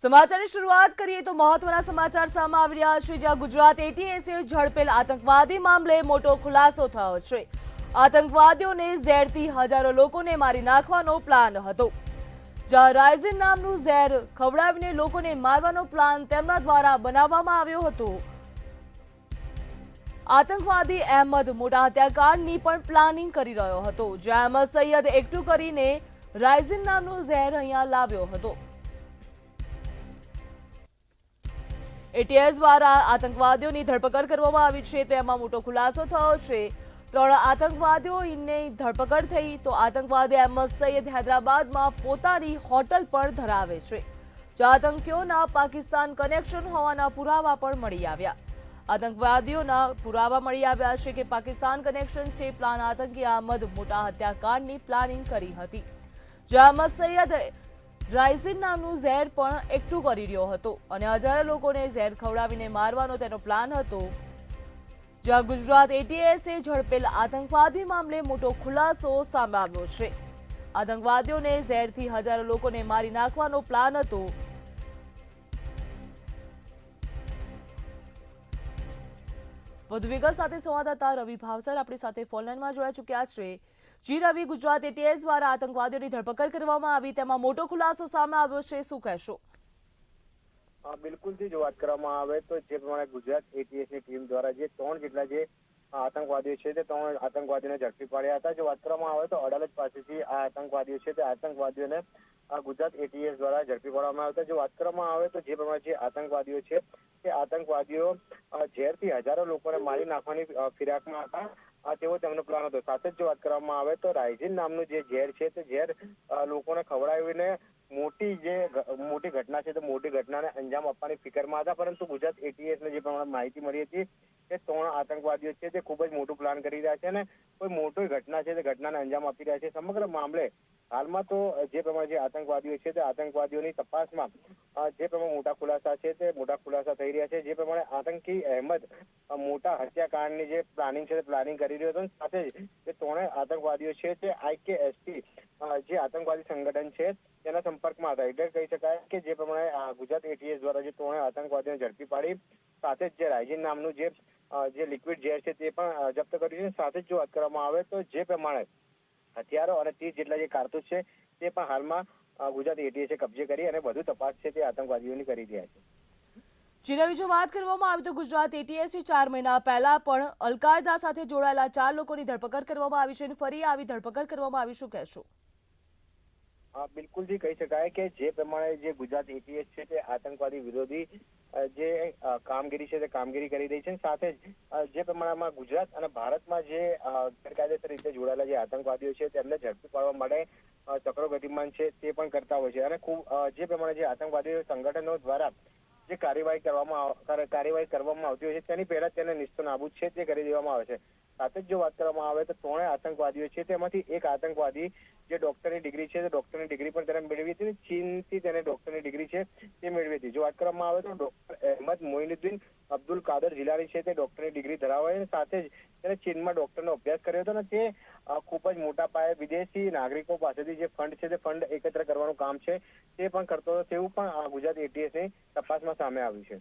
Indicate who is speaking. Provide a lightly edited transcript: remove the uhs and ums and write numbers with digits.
Speaker 1: સમાચારની શરૂઆત કરીએ તો મહત્વના સમાચાર સામે આવી રહ્યા છે, જ્યાં ગુજરાત એટીએસે ઝડપેલ આતંકવાદી મામલે મોટો ખુલાસો થયો છે। આતંકવાદીઓને ઝેરથી હજારો લોકોને મારી નાખવાનો પ્લાન હતો, જ્યાં રાઇઝિન નામનું ઝેર ખવડાવીને લોકોને મારવાનો પ્લાન તેમના દ્વારા બનાવવામાં આવ્યો હતો। આતંકવાદી અહેમદ મોટા હત્યાકાંડની પણ પ્લાનિંગ કરી રહ્યો હતો, જ્યાં અહેમદ સૈયદ એકઠું કરીને રાઇઝિન નામનું ઝેર અહીંયા લાવ્યો હતો। એટીએસ દ્વારા આતંકવાદીઓની ધરપકડ કરવામાં આવી છે, તેમાં મોટો ખુલાસો થયો છે। 3 આતંકવાદીઓની ધરપકડ થઈ તો આતંકવાદી અહેમદ સૈયદ હૈદરાબાદમાં પોતાની હોટલ પણ ધરાવે છે, જ્યાં આતંકીઓના પાકિસ્તાન કનેક્શન હોવાના પુરાવા પણ મળી આવ્યા। આતંકવાદીઓના પુરાવા મળી આવ્યા છે કે પાકિસ્તાન કનેક્શન છે। પ્લાન આતંકી અહેમદ મોટા હત્યાકાંડની પ્લાનિંગ કરી હતી, જ્યાં અહેમદ સૈયદ રાઇઝિન નામનું ઝેર પણ એકઠું કરી રહ્યો હતો અને હજારો લોકોને ઝેર ખવડાવીને મારવાનો તેનો પ્લાન હતો। જ્યાં ગુજરાત એટીએસે ઝડપેલ આતંકવાદી મામલે મોટો ખુલાસો સામે આવ્યો છે। આતંકવાદીઓને ઝેરથી હજારો લોકોને મારી નાખવાનો પ્લાન હતો। વધુ વિગત સાથે સંવાદદાતા રવિ ભાવસર આપણી સાથે ફોનલાઈનમાં જોડાઈ ચૂક્યા છે। જી રવિ, ગુજરાત એટીએસ દ્વારા આતંકવાદીઓની ધરપકડ કરવામાં આવી, તેમાં મોટો ખુલાસો સામે આવ્યો છે, શું કહેશો?
Speaker 2: બિલકુલ થી જો વાત કરવામાં આવે તો જે પ્રમાણે ગુજરાત એટીએસની ટીમ દ્વારા જે 3 જેટલા જે આતંકવાદીઓ છે તે 3 આતંકવાદીઓને ઝડપી પાડ્યા હતા। જો વાત કરવામાં આવે તો અડાલજ પાસેથી આ આતંકવાદીઓ છે તે આતંકવાદીઓને ગુજરાત એટીએસ દ્વારા ઝડપી પાડવામાં આવ્યા હતા। જો વાત કરવામાં આવે તો જે પ્રમાણે જે આતંકવાદીઓ છે તે આતંકવાદીઓ ઝેરથી હજારો લોકોને મારી નાખવાની ફિરાકમાં હતા, તેવો તેમનો પ્લાન હતો। સાથે જ જો વાત કરવામાં આવે તો રાઇઝિન નામનું જે ઝેર છે તે ઝેર લોકોને ખવડાવીને મોટી ઘટના છે તો મોટી ઘટનાને અંજામ આપવાની ફિકરમાં હતા। પરંતુ ગુજરાત એટીએસને જે પ્રમાણે માહિતી મળી હતી કે 3 આતંકવાદીઓ છે તે ખૂબ જ મોટું પ્લાન કરી રહ્યા છે અને કોઈ મોટી ઘટના છે તે ઘટનાને અંજામ આપી રહ્યા છે। સમગ્ર મામલે હાલમાં તો જે પ્રમાણે જે આતંકવાદીઓ છે તે આતંકવાદીઓની તપાસમાં જે પ્રમાણે મોટા ખુલાસા છે તે મોટા ખુલાસા થઈ રહ્યા છે। જે પ્રમાણે આતંકી અહેમદ મોટા હત્યાકાંડની જે પ્લાનિંગ છે તે પ્લાનિંગ કરી રહ્યો હતો, સાથે જ જે 3 આતંકવાદીઓ છે તે IKST જે આતંકવાદી સંગઠન છે તેના સંપર્કમાં હતા। એટલે કહી શકાય કે જે પ્રમાણે ગુજરાત એટીએસ દ્વારા જે 3 આતંકવાદીઓને ઝડપી પાડી, સાથે જ જે રાઇઝિન નામનું જે લિક્વિડ ઝેર છે તે પણ જપ્ત કર્યું છે। સાથે જ જો વાત કરવામાં આવે તો જે પ્રમાણે હથિયારો અને 30 જેટલા જે કારતૂસ છે તે પણ હાલમાં ગુજરાત એટીએસે કબજે કરી અને વધુ તપાસ છે તે આતંકવાદીઓની કરી રહ્યા છે।
Speaker 1: જી રવિ, જો વાત કરવામાં આવે તો ગુજરાત એટીએસે 4 મહિના પહેલા પણ અલ-કાયદા સાથે જોડાયેલા 4 લોકોની ધરપકડ કરવામાં આવી છે અને ફરી આવી ધરપકડ કરવામાં આવી, શું કહેશો?
Speaker 2: બિલકુલ થી કહી શકાય કે જે પ્રમાણે જે ગુજરાત એટીએસ છે તે આતંકવાદી વિરોધી જે કામગીરી છે તે કામગીરી કરી રહી છે। સાથે જ જે પ્રમાણમાં ગુજરાત અને ભારતમાં જે ગેરકાયદેસર રીતે જોડાયેલા જે આતંકવાદીઓ છે તેમને ઝડપી પાડવા માટે ચક્રો ગતિમાન છે તે પણ કરતા હોય છે અને ખૂબ જે પ્રમાણે જે આતંકવાદી સંગઠનો દ્વારા જે કાર્યવાહી કરવામાં આવતી હોય છે તેની પહેલા તેને નિસ્તો નાબૂદ છે તે કરી દેવામાં આવે છે। સાથે જ જો વાત કરવામાં આવે તો 3 આતંકવાદીઓ છે તેમાંથી એક આતંકવાદી જે ડોક્ટરની ડિગ્રી છે તે ડોક્ટરની ડિગ્રી પણ તેને મેળવી હતી, ચીનથી તેને ડોક્ટરની ડિગ્રી છે તે મેળવી હતી। જો વાત કરવામાં આવે તો ડોક્ટર અહેમદ મોઇનુદ્દીન અબ્દુલ કાદર જિલાની છે તે ડોક્ટરની ડિગ્રી ધરાવે છે, સાથે જ તેને ચીનમાં ડોક્ટરનો અભ્યાસ કર્યો હતો અને તે ખૂબ જ મોટા પાયે વિદેશી નાગરિકો પાસેથી જે ફંડ છે તે ફંડ એકત્ર કરવાનું કામ છે તે પણ કરતો હતો, તેવું પણ ગુજરાત એટીએસની તપાસમાં સામે આવ્યું છે।